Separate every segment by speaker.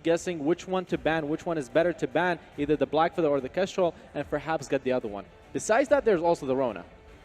Speaker 1: guessing which one to ban, which one is better to ban, either the Black Feather or the Kestrel, and perhaps get the other one. Besides that, there's also the Rona.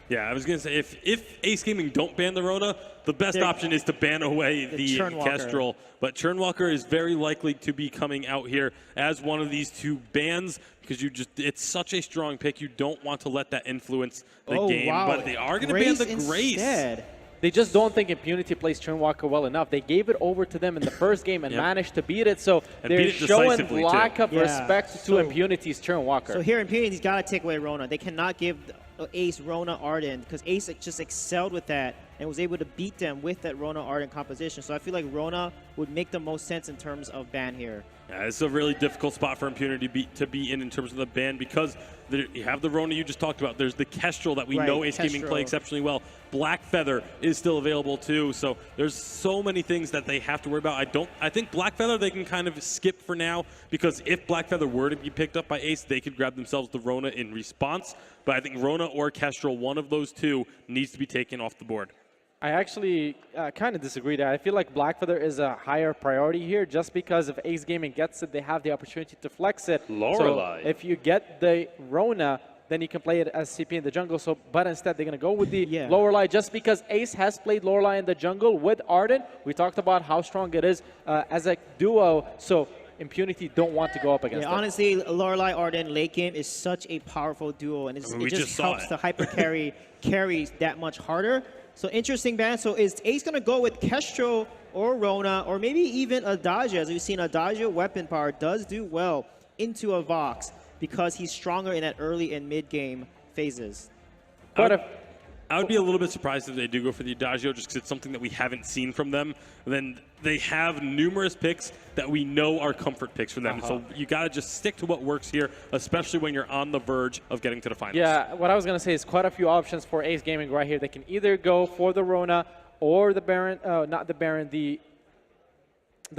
Speaker 2: Yeah, I was going to say, if Ace Gaming don't ban the Rona, the best option is to ban away the Kestrel. But Churnwalker is very likely to be coming out here as one of these two bans because it's such a strong pick. You don't want to let that influence the game.
Speaker 3: Wow.
Speaker 2: But they are going to ban the Grace.
Speaker 3: Instead.
Speaker 1: They just don't think Impunity plays Churnwalker well enough. They gave it over to them in the first game and managed to beat it. So they're showing lack of respect to Impunity's Churnwalker.
Speaker 3: So here, Impunity's got to take away Rona. They cannot give Ace Rona Ardent because Ace just excelled with that and was able to beat them with that Rona Ardent composition. So I feel like Rona would make the most sense in terms of ban here.
Speaker 2: Yeah, it's a really difficult spot for Impunity to be in terms of the ban because you have the Rona you just talked about. There's the Kestrel that we know Ace Gaming play exceptionally well. Black Feather is still available too. So there's so many things that they have to worry about. I think Black Feather they can kind of skip for now because if Black Feather were to be picked up by Ace, they could grab themselves the Rona in response. But I think Rona or Kestrel, one of those two, needs to be taken off the board.
Speaker 1: I actually kind of disagree there. I feel like Black Feather is a higher priority here just because if Ace Gaming gets it, they have the opportunity to flex it.
Speaker 4: Lorelei.
Speaker 1: So if you get the Rona, then you can play it as CP in the jungle. So, but instead, they're going to go with the Lorelei just because Ace has played Lorelei in the jungle with Ardent. We talked about how strong it is as a duo. So Impunity don't want to go up against it.
Speaker 3: Honestly, Lorelei Ardent late game is such a powerful duo, and it just helps the hyper carry that much harder. So interesting ban. So is Ace going to go with Kestrel or Rona or maybe even Adagio? As we've seen, Adagio weapon power does do well into a Vox because he's stronger in that early and mid game phases.
Speaker 1: But
Speaker 2: I would be a little bit surprised if they do go for the Adagio just because it's something that we haven't seen from them. Then they have numerous picks that we know are comfort picks for them. So you got to just stick to what works here, especially when you're on the verge of getting to the finals.
Speaker 1: Yeah, what I was going to say is quite a few options for Ace Gaming right here. They can either go for the Rona or the Baron, not the Baron, the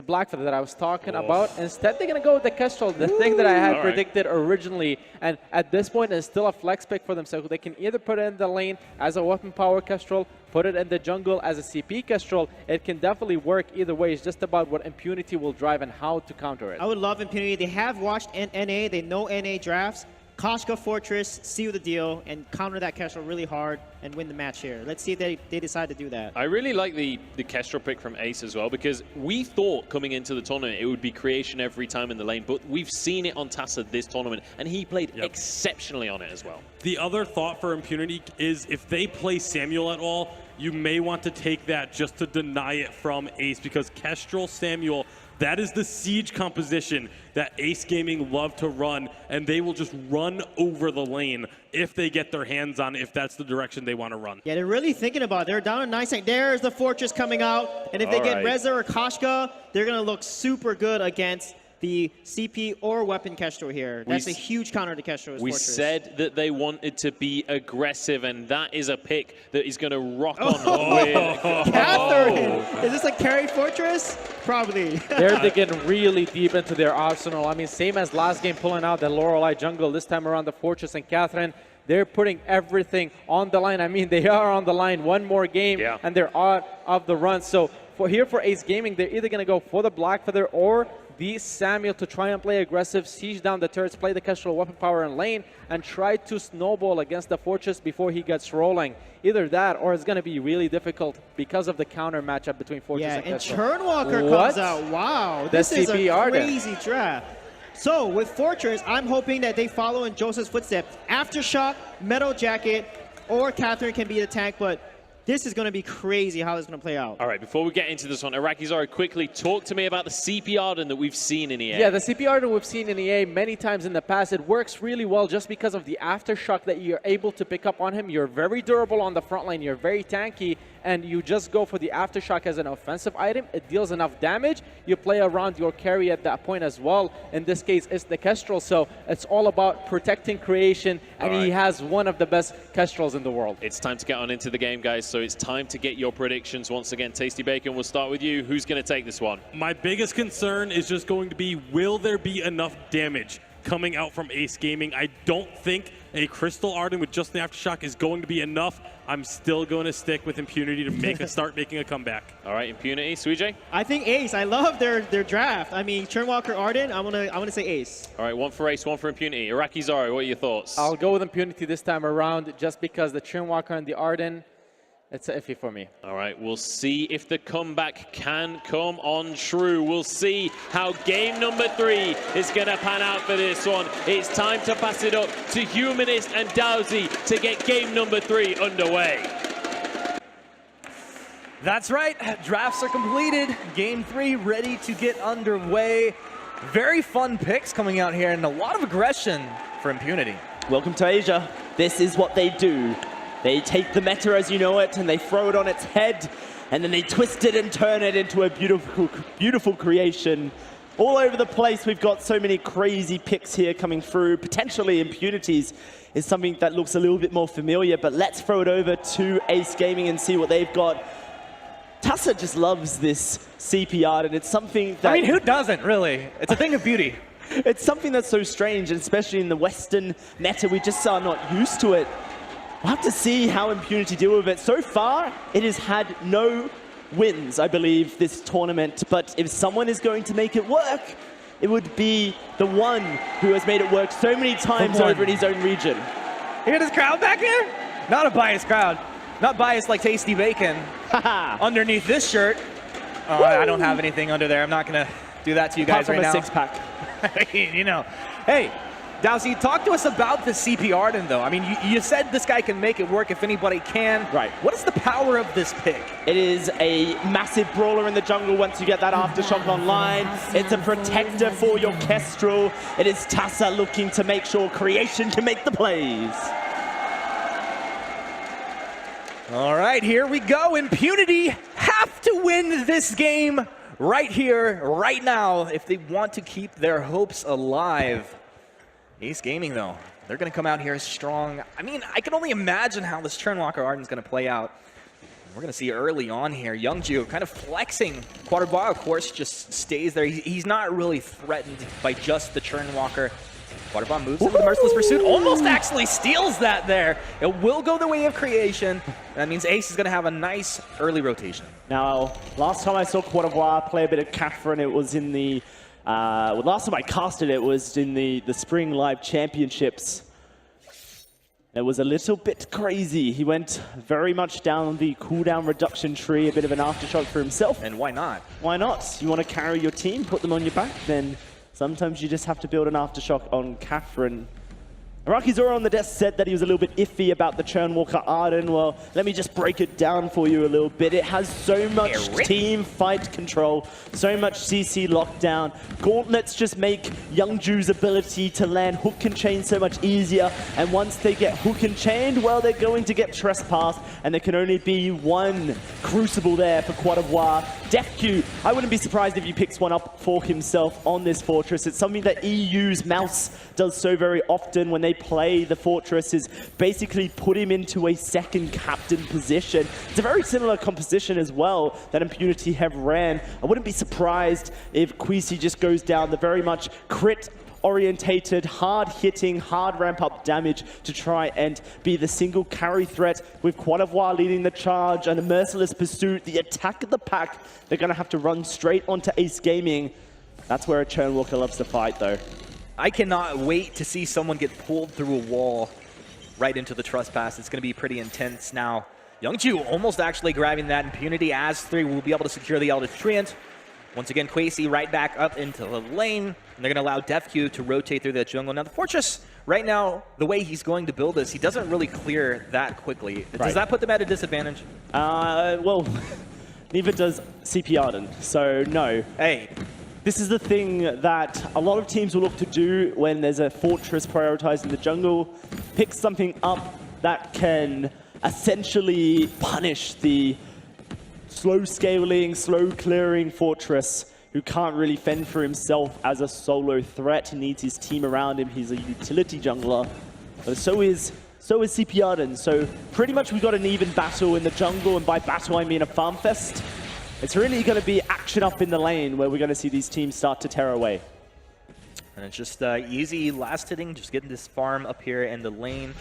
Speaker 1: Black Feather that I was talking about. Instead, they're going to go with the Kestrel, the thing that I had predicted originally. And at this point, it's still a flex pick for them. So they can either put it in the lane as a weapon power Kestrel, put it in the jungle as a CP Kestrel. It can definitely work either way. It's just about what Impunity will drive and how to counter it.
Speaker 3: I would love Impunity. They have watched NA. They know NA drafts. Koshka Fortress, seal the deal, and counter that Kestrel really hard and win the match here. Let's see if they decide to do that.
Speaker 4: I really like the Kestrel pick from Ace as well because we thought coming into the tournament it would be creation every time in the lane, but we've seen it on Tassa this tournament, and he played exceptionally on it as well.
Speaker 2: The other thought for Impunity is if they play Samuel at all, you may want to take that just to deny it from Ace because Kestrel, Samuel, that is the siege composition that Ace Gaming love to run, and they will just run over the lane if they get their hands on it, if that's the direction they want to run.
Speaker 3: Yeah, they're really thinking about it. They're down a nice tank. There's the Fortress coming out, and if they get Reza or Koshka, they're going to look super good against the CP or weapon Kestrel here. That's a huge counter to Kestrel's Fortress.
Speaker 4: We said that they wanted to be aggressive, and that is a pick that is going to rock on with
Speaker 3: Catherine! Is this a carry Fortress? Probably.
Speaker 1: They're digging really deep into their arsenal. I mean, same as last game, pulling out the Lorelei jungle. This time around, the Fortress and Catherine. They're putting everything on the line. I mean, they are on the line one more game, and they're out of the run. So for Ace Gaming, they're either going to go for the Black Feather or the Samuel to try and play aggressive, siege down the turrets, play the Kestrel weapon power in lane, and try to snowball against the Fortress before he gets rolling. Either that, or it's going to be really difficult because of the counter matchup between Fortress and Kestrel.
Speaker 3: And Churnwalker comes out. Wow, this is a crazy draft. So with Fortress, I'm hoping that they follow in Joseph's footsteps. Aftershock, Metal Jacket, or Catherine can be the tank, but this is going to be crazy how this is going to play out.
Speaker 4: All right, before we get into this one, Irakizari, quickly talk to me about the CP Arden that we've seen in EA.
Speaker 1: Yeah, the CP Arden we've seen in EA many times in the past. It works really well just because of the aftershock that you're able to pick up on him. You're very durable on the front line. You're very tanky, and you just go for the aftershock as an offensive item. It deals enough damage. You play around your carry at that point as well. In this case, it's the Kestrel, so it's all about protecting creation, and he has one of the best Kestrels in the world.
Speaker 4: It's time to get on into the game, guys, so it's time to get your predictions. Once again, Tasty Bacon, we'll start with you. Who's going to take this one?
Speaker 2: My biggest concern is just going to be, will there be enough damage coming out from Ace Gaming. I don't think a Crystal Arden with just the Aftershock is going to be enough. I'm still going to stick with Impunity to start making a comeback.
Speaker 4: All right, Impunity, Suijay?
Speaker 3: I think Ace. I love their draft. I mean, Churnwalker, Arden. I wanna say Ace.
Speaker 4: All right, one for Ace, one for Impunity. Iraqi Zari, what are your thoughts?
Speaker 1: I'll go with Impunity this time around, just because the Churnwalker and the Arden, it's iffy for me.
Speaker 4: All right, we'll see if the comeback can come on true. We'll see how game number 3 is going to pan out for this one. It's time to pass it up to Humanist and Dowsy to get game number 3 underway.
Speaker 5: That's right, drafts are completed. Game 3 ready to get underway. Very fun picks coming out here and a lot of aggression for Impunity.
Speaker 6: Welcome to Asia. This is what they do. They take the meta as you know it and they throw it on its head and then they twist it and turn it into a beautiful, beautiful creation. All over the place, we've got so many crazy picks here coming through. Potentially Impunities is something that looks a little bit more familiar, but let's throw it over to Ace Gaming and see what they've got. Tassa just loves this CP art, and it's something that...
Speaker 5: I mean, who doesn't, really? It's a thing of beauty.
Speaker 6: It's something that's so strange, and especially in the Western meta, we just are not used to it. We'll have to see how Impunity deal with it. So far, it has had no wins, I believe, this tournament. But if someone is going to make it work, it would be the one who has made it work so many times over in his own region.
Speaker 5: You hear this crowd back here? Not a biased crowd. Not biased like Tasty Bacon. Underneath this shirt. I don't have anything under there. I'm not going to do that to you guys right now.
Speaker 6: Apart from a six-pack.
Speaker 5: You know. Hey, Dowsy, talk to us about the CP Arden, though. I mean, you said this guy can make it work if anybody can.
Speaker 6: Right.
Speaker 5: What is the power of this pick?
Speaker 6: It is a massive brawler in the jungle once you get that Aftershock online. It's a protector for your Kestrel. It is Tassa looking to make sure Creation can make the plays.
Speaker 5: All right, here we go. Impunity have to win this game right here, right now, if they want to keep their hopes alive. Ace Gaming, though, they're going to come out here strong. I mean, I can only imagine how this Churnwalker Arden's going to play out. We're going to see early on here, Youngju kind of flexing. Quadrabar, of course, just stays there. He's not really threatened by just the Churnwalker. Quadrabar moves into the Merciless Pursuit, almost actually steals that there. It will go the way of Creation. That means Ace is going to have a nice early rotation.
Speaker 6: Now, last time I saw Quadrabar play a bit of Catherine, it was in the... well, last time I casted it was in the Spring Live Championships. It was a little bit crazy. He went very much down the cooldown reduction tree, a bit of an Aftershock for himself.
Speaker 5: And why not?
Speaker 6: Why not? You want to carry your team, put them on your back, then sometimes you just have to build an Aftershock on Catherine. Iraqi Zora on the desk said that he was a little bit iffy about the Churnwalker Arden. Well, let me just break it down for you a little bit. It has so much team fight control, so much CC lockdown. Gauntlets just make Youngju's ability to land hook and chain so much easier. And once they get hook and chained, well, they're going to get trespassed. And there can only be one Crucible there for Quadrabar. DefQ, I wouldn't be surprised if he picks one up for himself on this Fortress. It's something that EU's Mouse does so very often when they play the Fortress, is basically put him into a second captain position. It's a very similar composition as well that Impunity have ran. I wouldn't be surprised if Quisi just goes down the very much crit orientated, hard-hitting, hard ramp-up damage to try and be the single carry threat with Quadrabar leading the charge and a Merciless Pursuit, the attack of the pack. They're going to have to run straight onto Ace Gaming. That's where a Churnwalker loves to fight, though.
Speaker 5: I cannot wait to see someone get pulled through a wall right into the trespass. It's going to be pretty intense. Now, Youngju almost actually grabbing that Impunity. As 3 will be able to secure the Eldritch Treant. Once again, Quasi right back up into the lane. And they're going to allow DefQ to rotate through that jungle. Now, the Fortress, right now, the way he's going to build this, he doesn't really clear that quickly. Right. Does that put them at a disadvantage?
Speaker 6: Well, neither does CP Arden, so no.
Speaker 5: Hey.
Speaker 6: This is the thing that a lot of teams will look to do when there's a Fortress prioritized in the jungle. Pick something up that can essentially punish the slow scaling, slow clearing Fortress who can't really fend for himself as a solo threat. He needs his team around him. He's a utility jungler. But so is CP Arden. So pretty much we got an even battle in the jungle, and by battle I mean a farm fest. It's really going to be action up in the lane where we're going to see these teams start to tear away.
Speaker 5: And it's just easy last hitting, just getting this farm up here in the lane.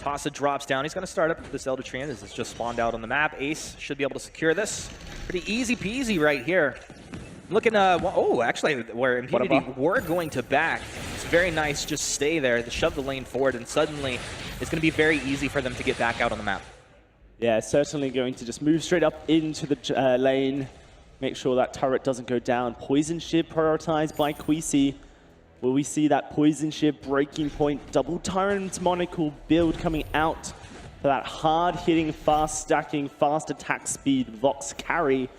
Speaker 5: Tasa drops down. He's going to start up this Elder Treant as it's just spawned out on the map. Ace should be able to secure this. Pretty easy peasy right here. Looking, oh, actually, where Impunity were going to back. It's very nice, just stay there, to shove the lane forward, and suddenly it's going to be very easy for them to get back out on the map.
Speaker 6: Yeah, certainly going to just move straight up into the lane. Make sure that turret doesn't go down. Poison Ship prioritized by Queasy. Will we see that Poison Ship breaking point double Tyrant's Monocle build coming out for that hard-hitting, fast-stacking, fast attack speed Vox carry?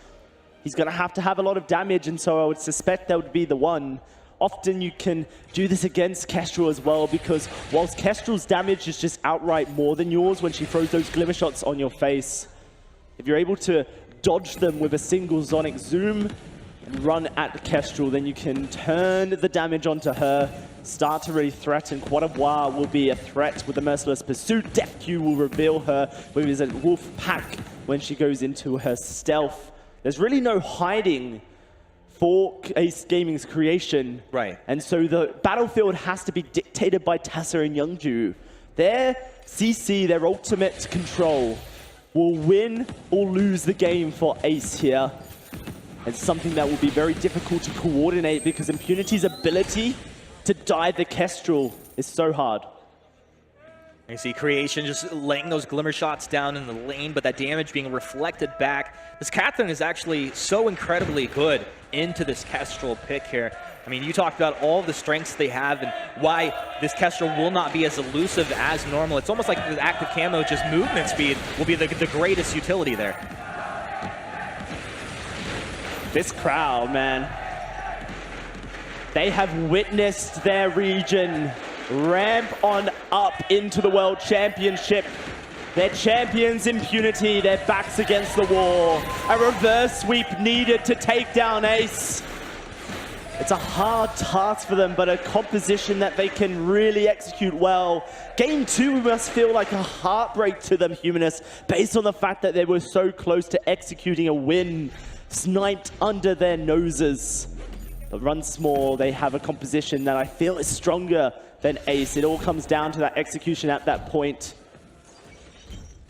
Speaker 6: He's going to have a lot of damage, and so I would suspect that would be the one. Often you can do this against Kestrel as well, because whilst Kestrel's damage is just outright more than yours when she throws those glimmer shots on your face, if you're able to dodge them with a single Zonic Zoom and run at Kestrel, then you can turn the damage onto her, start to really threaten. Quadavois will be a threat with the Merciless Pursuit. DefQ will reveal her with his wolf pack when she goes into her stealth. There's really no hiding for Ace Gaming's creation.
Speaker 5: Right.
Speaker 6: And so the battlefield has to be dictated by Tasa and Youngju. Their CC, their ultimate control, will win or lose the game for Ace here. It's something that will be very difficult to coordinate because Impunity's ability to dive the Kestrel is so hard.
Speaker 5: You see Creation just laying those glimmer shots down in the lane, but that damage being reflected back. This Catherine is actually so incredibly good into this Kestrel pick here. I mean, you talked about all the strengths they have and why this Kestrel will not be as elusive as normal. It's almost like the active camo, just movement speed, will be the greatest utility there.
Speaker 6: This crowd, man, they have witnessed their region ramp on up into the World Championship. Their champions Impunity, their backs against the wall. A reverse sweep needed to take down Ace. It's a hard task for them, but a composition that they can really execute well. Game 2 must feel like a heartbreak to them, Humanists, based on the fact that they were so close to executing a win, sniped under their noses. But once more, they have a composition that I feel is stronger than Ace. It all comes down to that execution at that point.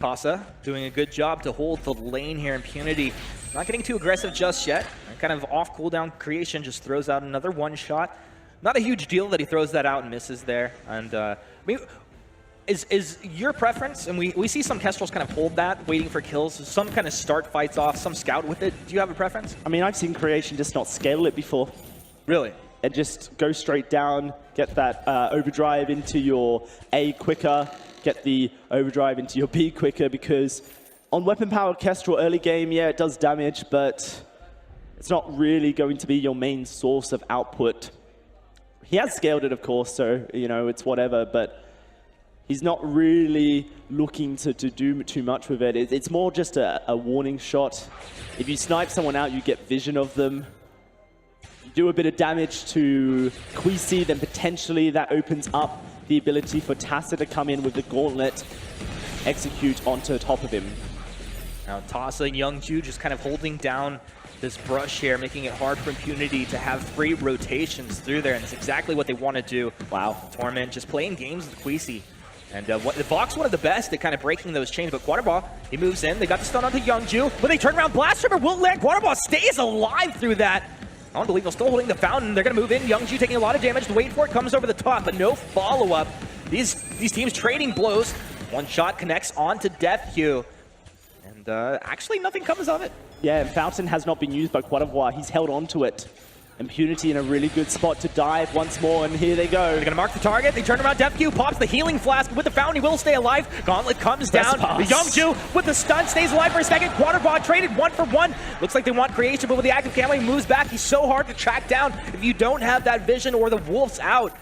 Speaker 5: Tasa doing a good job to hold the lane here. Impunity not getting too aggressive just yet. Kind of off cooldown. Creation just throws out another one shot. Not a huge deal that he throws that out and misses there. And I mean, is your preference, and we see some Kestrels kind of hold that, waiting for kills. Some kind of start fights off, some scout with it. Do you have a preference?
Speaker 6: I mean, I've seen Creation just not scale it before.
Speaker 5: Really?
Speaker 6: And just go straight down, get that overdrive into your A quicker, get the overdrive into your B quicker, because on weapon-powered Kestrel early game, yeah, it does damage, but it's not really going to be your main source of output. He has scaled it, of course, so, you know, it's whatever, but he's not really looking to do too much with it. It's more just a warning shot. If you snipe someone out, you get vision of them. You do a bit of damage to Queasy, then potentially that opens up the ability for Tasa to come in with the gauntlet, execute onto top of him.
Speaker 5: Now Tasa and Youngju just kind of holding down this brush here, making it hard for Impunity to have free rotations through there, and it's exactly what they want to do. Wow. Torment just playing games with Queasy. And the Vox, one of the best at kind of breaking those chains, but Quadavois, he moves in, they got the stun onto Youngju, but they turn around, Blast Tremor will land, Quadavois stays alive through that. Unbelievable, still holding the fountain, they're gonna move in, Youngju taking a lot of damage, the wait for it comes over the top, but no follow-up. These teams trading blows, one shot connects onto DefQ, and actually nothing comes of it.
Speaker 6: Yeah, and Fountain has not been used by Quadavois. He's held on to it. Impunity in a really good spot to dive once more, and here they go.
Speaker 5: They're gonna mark the target, they turn around, DefQ pops the healing flask with the fountain, he will stay alive. Gauntlet comes down, Youngju with the stun stays alive for a second. Quadavois traded 1 for 1. Looks like they want Creation, but with the active camo, he moves back. He's so hard to track down if you don't have that vision or the wolf's out.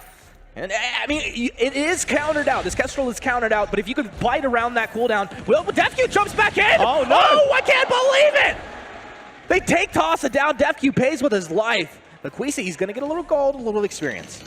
Speaker 5: And I mean, it is countered out. This Kestrel is countered out, but if you could bite around that cooldown, well, DefQ jumps back in!
Speaker 6: Oh, no!
Speaker 5: Oh, I can't believe it! They take Tasa down, DefQ pays with his life. But Queasy, he's gonna get a little gold, a little experience.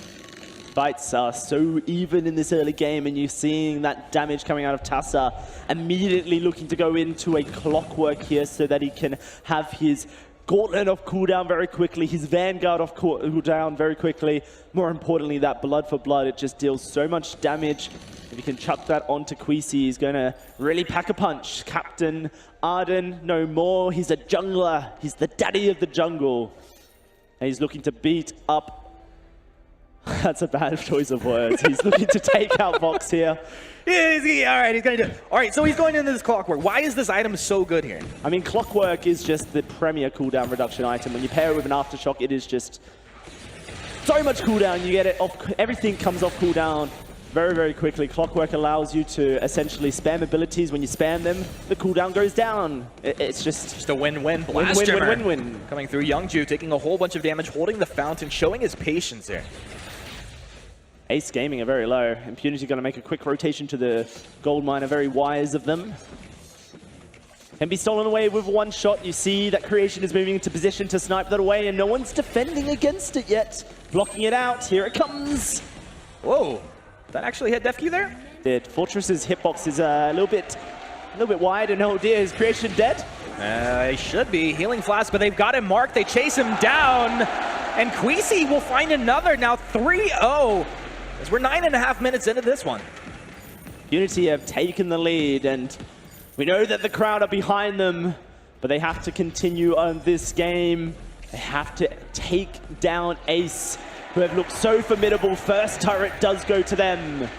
Speaker 6: Fights are so even in this early game, and you're seeing that damage coming out of Tasa, immediately looking to go into a clockwork here so that he can have his Gauntlet off cooldown very quickly, his Vanguard off cooldown very quickly. More importantly, that Blood for Blood, it just deals so much damage. If you can chuck that onto Queasy, he's going to really pack a punch. Captain Arden, no more. He's a jungler. He's the daddy of the jungle. And he's looking to beat up... That's a bad choice of words. He's looking to take out Vox here.
Speaker 5: All right, he's going to do it. All right, so he's going into this Clockwork. Why is this item so good here?
Speaker 6: I mean, Clockwork is just the premier cooldown reduction item. When you pair it with an Aftershock, it is just so much cooldown. You get it off, everything comes off cooldown very, very quickly. Clockwork allows you to essentially spam abilities. When you spam them, the cooldown goes down. It's just
Speaker 5: a win-win.
Speaker 6: Win-win.
Speaker 5: Coming through, Youngju taking a whole bunch of damage, holding the fountain, showing his patience there.
Speaker 6: Ace Gaming are very low. Impunity going to make a quick rotation to the gold miner. Very wise of them. Can be stolen away with one shot. You see that Creation is moving into position to snipe that away, and no one's defending against it yet. Blocking it out. Here it comes.
Speaker 5: Whoa. That actually hit DefQ there?
Speaker 6: Did. Fortress's hitbox is a little bit wide, and oh dear, is Creation dead?
Speaker 5: He should be. Healing Flask, but they've got him marked. They chase him down, and Queasy will find another. Now 3-0. As we're 9.5 minutes into this one.
Speaker 6: Unity have taken the lead, and we know that the crowd are behind them, but they have to continue on this game. They have to take down Ace, who have looked so formidable. First turret does go to them.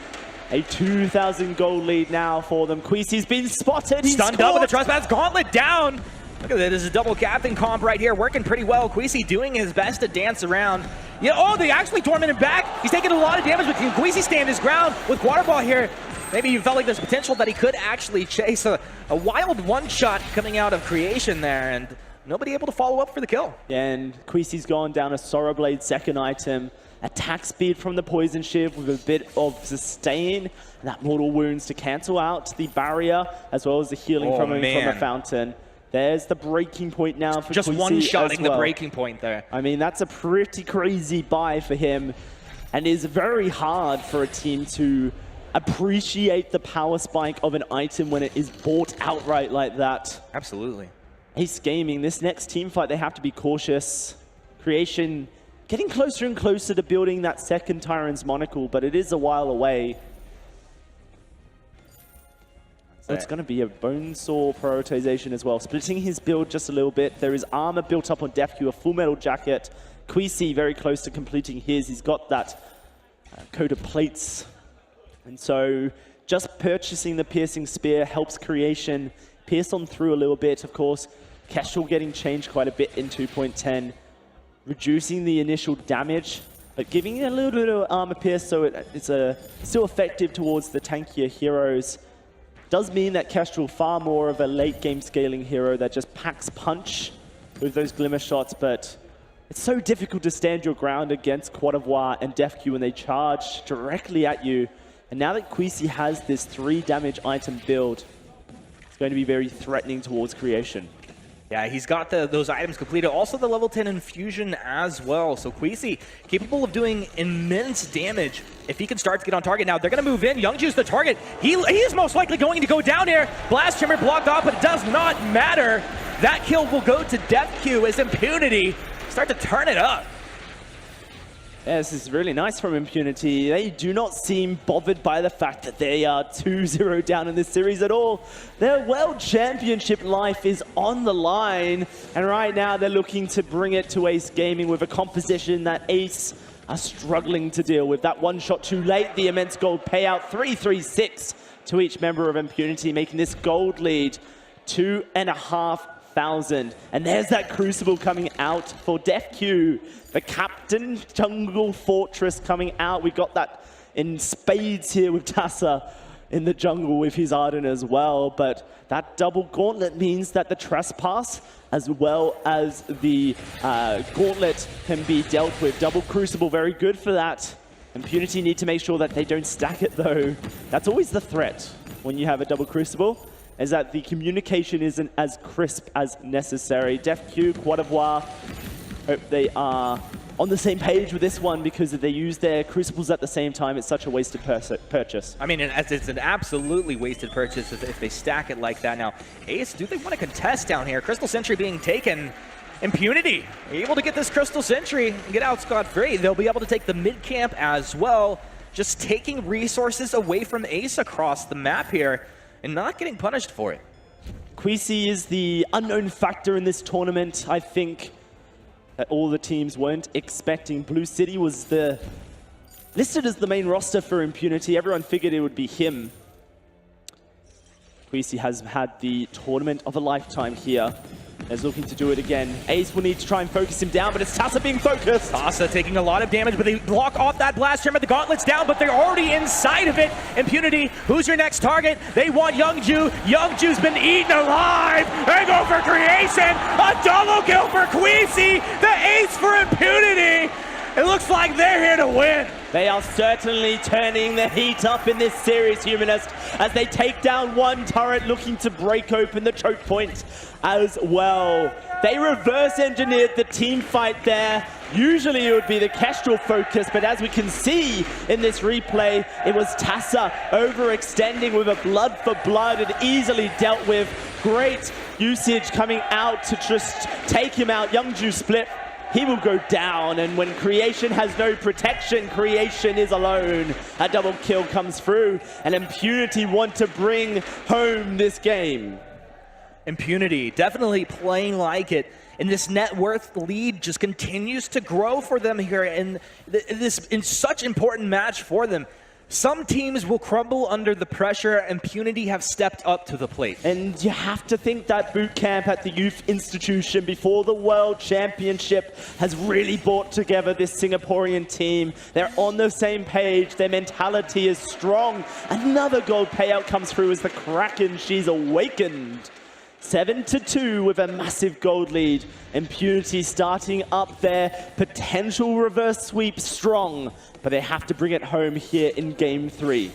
Speaker 6: A 2,000 gold lead now for them. Queasy's been spotted. He's
Speaker 5: stunned up with the Trespass Gauntlet down. Look at this. This is a double captain comp right here, working pretty well. Queasy doing his best to dance around. Yeah, oh, they actually torment him back. He's taking a lot of damage, but can Queasy stand his ground with Waterball here? Maybe you felt like there's potential that he could actually chase a wild one-shot coming out of Creation there, and nobody able to follow up for the kill.
Speaker 6: And Queasy's gone down a Sorrow Blade second item. Attack speed from the Poison Shiv with a bit of sustain. That Mortal Wounds to cancel out the barrier, as well as the healing from a fountain. There's the breaking point now for
Speaker 5: just
Speaker 6: Queasy
Speaker 5: one-shotting the breaking point there.
Speaker 6: I mean, that's a pretty crazy buy for him, and is very hard for a team to appreciate the power spike of an item when it is bought outright like that.
Speaker 5: Absolutely.
Speaker 6: Ace Gaming, this next team fight, they have to be cautious. Creation getting closer and closer to building that second Tyrant's Monocle, but it is a while away. So it's going to be a Bonesaw prioritization as well, splitting his build just a little bit. There is armor built up on DefQ, a full metal jacket. Queasy very close to completing his. He's got that coat of plates. And so just purchasing the Piercing Spear helps Creation pierce on through a little bit. Of course, Kestrel getting changed quite a bit in 2.10, reducing the initial damage, but giving it a little bit of armor pierce so it's still effective towards the tankier heroes. Does mean that Kestrel far more of a late game scaling hero that just packs punch with those glimmer shots, but it's so difficult to stand your ground against Quad of War and DefQ when they charge directly at you. And now that Queasy has this 3 damage item build, it's going to be very threatening towards Creation.
Speaker 5: Yeah, he's got those items completed. Also the level 10 infusion as well. So Queasy capable of doing immense damage if he can start to get on target. Now they're going to move in. Youngju's the target. He is most likely going to go down here. Blast Chamber blocked off, but it does not matter. That kill will go to DefQ as Impunity start to turn it up.
Speaker 6: Yeah, this is really nice from Impunity. They do not seem bothered by the fact that they are 2-0 down in this series at all. Their World Championship life is on the line, and right now they're looking to bring it to Ace Gaming with a composition that Ace are struggling to deal with. That one shot too late, the immense gold payout, 336 to each member of Impunity, making this gold lead 2,500. And there's that Crucible coming out for DefQ. The Captain Jungle Fortress coming out. We got that in spades here with Tassa in the jungle with his Arden as well. But that double gauntlet means that the Trespass as well as the gauntlet can be dealt with. Double Crucible, very good for that. Impunity need to make sure that they don't stack it though. That's always the threat when you have a double Crucible, is that the communication isn't as crisp as necessary. DefQ, Quad of War, hope they are on the same page with this one, because if they use their Crucibles at the same time, it's such a wasted purchase.
Speaker 5: I mean, it's an absolutely wasted purchase if they stack it like that. Now, Ace, do they want to contest down here? Crystal Sentry being taken. Impunity able to get this Crystal Sentry and get out scot-free. They'll be able to take the mid-camp as well, just taking resources away from Ace across the map here and not getting punished for it.
Speaker 6: Quisi is the unknown factor in this tournament. I think that all the teams weren't expecting. Blue City was listed as the main roster for Impunity. Everyone figured it would be him. Quisi has had the tournament of a lifetime here. Is looking to do it again. Ace will need to try and focus him down, but it's Tassa being focused.
Speaker 5: Tassa taking a lot of damage, but they block off that blast hammer. The gauntlet's down, but they're already inside of it. Impunity, who's your next target? They want Youngju. Youngju's been eaten alive. They go for creation. A double kill for Quisi. The ace for Impunity. It looks like they're here to win.
Speaker 6: They are certainly turning the heat up in this series, Humanist, as they take down one turret looking to break open the choke point as well. They reverse engineered the team fight there. Usually it would be the Kestrel focus, but as we can see in this replay, it was Tassa overextending with a blood for blood and easily dealt with. Great usage coming out to just take him out. Youngju split. He will go down, and when Creation has no protection, Creation is alone. A double kill comes through, and Impunity want to bring home this game.
Speaker 5: Impunity definitely playing like it, and this net worth lead just continues to grow for them here in such important match for them. Some teams will crumble under the pressure. Impunity have stepped up to the plate.
Speaker 6: And you have to think that boot camp at the youth institution before the World Championship has really brought together this Singaporean team. They're on the same page. Their mentality is strong. Another gold payout comes through as the Kraken, she's awakened. 7-2 with a massive gold lead. Impunity starting up their potential reverse sweep strong, but they have to bring it home here in game 3.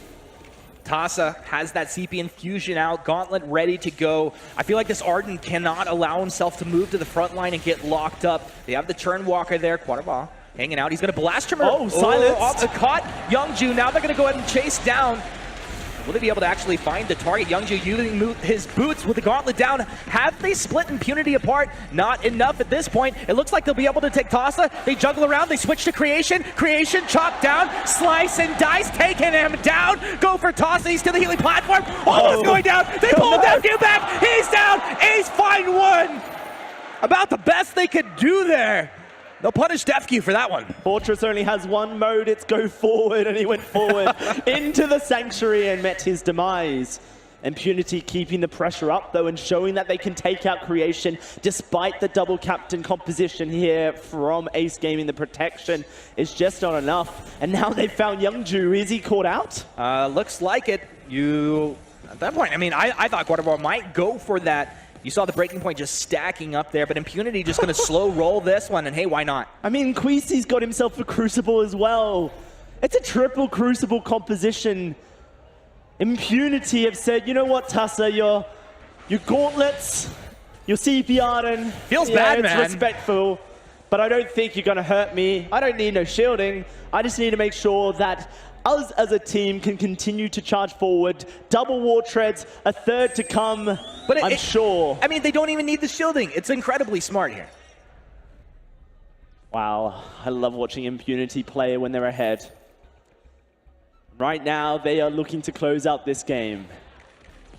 Speaker 5: Tassa has that CP infusion out, Gauntlet ready to go. I feel like this Arden cannot allow himself to move to the front line and get locked up. They have the Churn Walker there, Quadraba hanging out. He's going to blast him.
Speaker 6: Oh, silenced.
Speaker 5: Off the caught Youngju. Now they're going to go ahead and chase down. Will they be able to actually find the target? Youngju using his boots with the gauntlet down. Have they split Impunity apart? Not enough at this point. It looks like they'll be able to take Tassa. They juggle around. They switch to Creation. Creation chopped down. Slice and dice taking him down. Go for Tassa. He's to the healing platform. Almost going down. They pull him down. Get back. He's down. Ace find one. About the best they could do there. They'll punish Defq for that one.
Speaker 6: Fortress only has one mode, it's go forward, and he went forward into the Sanctuary and met his demise. Impunity keeping the pressure up, though, and showing that they can take out Creation despite the double captain composition here from Ace Gaming. The protection is just not enough. And now they've found Youngju. Is he caught out?
Speaker 5: Looks like it. At that point, I mean, I thought Quadrabar might go for that. You saw the breaking point just stacking up there, but Impunity just going to slow roll this one, and hey, why not?
Speaker 6: I mean, Quisi's got himself a Crucible as well. It's a triple Crucible composition. Impunity have said, you know what, Tassa, your gauntlets, your CP Arden,
Speaker 5: feels bad, man.
Speaker 6: It's respectful, but I don't think you're going to hurt me. I don't need no shielding. I just need to make sure that us as a team can continue to charge forward. Double war treads, a third to come, but I'm sure.
Speaker 5: I mean, they don't even need the shielding. It's incredibly smart here.
Speaker 6: Wow, I love watching Impunity play when they're ahead. Right now, they are looking to close out this game.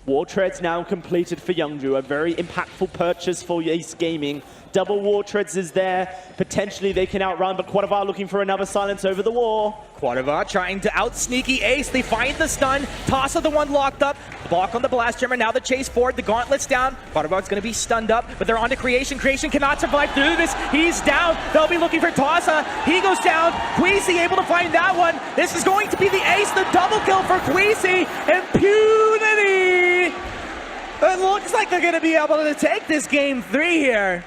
Speaker 6: War Treads now completed for Youngju, a very impactful purchase for Ace Gaming. Double War Treads is there. Potentially they can outrun, but Quadravar looking for another silence over the wall.
Speaker 5: Quadravar trying to out-sneaky Ace. They find the stun. Tassa the one locked up. Block on the blast jammer. Now the chase forward. The gauntlet's down. Quadravar's going to be stunned up, but they're on to Creation. Creation cannot survive through this. He's down. They'll be looking for Tassa. He goes down. Quisi able to find that one. This is going to be the ace. The double kill for Quisi. Impunity. It looks like they're going to be able to take this game 3 here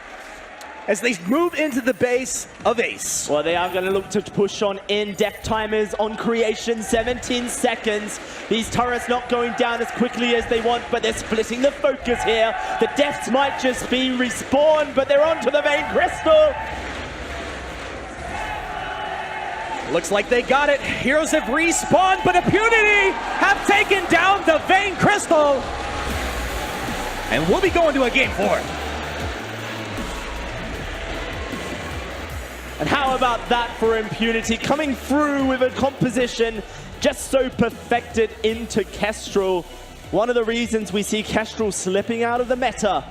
Speaker 5: as they move into the base of Ace.
Speaker 6: Well, they are going to look to push on in. Death timers on Creation, 17 seconds. These turrets not going down as quickly as they want, but they're splitting the focus here. The deaths might just be respawned, but they're onto the Vain Crystal.
Speaker 5: Looks like they got it. Heroes have respawned, but Impunity have taken down the Vain Crystal. And we'll be going to a game 4.
Speaker 6: And how about that for Impunity? Coming through with a composition just so perfected into Kestrel. One of the reasons we see Kestrel slipping out of the meta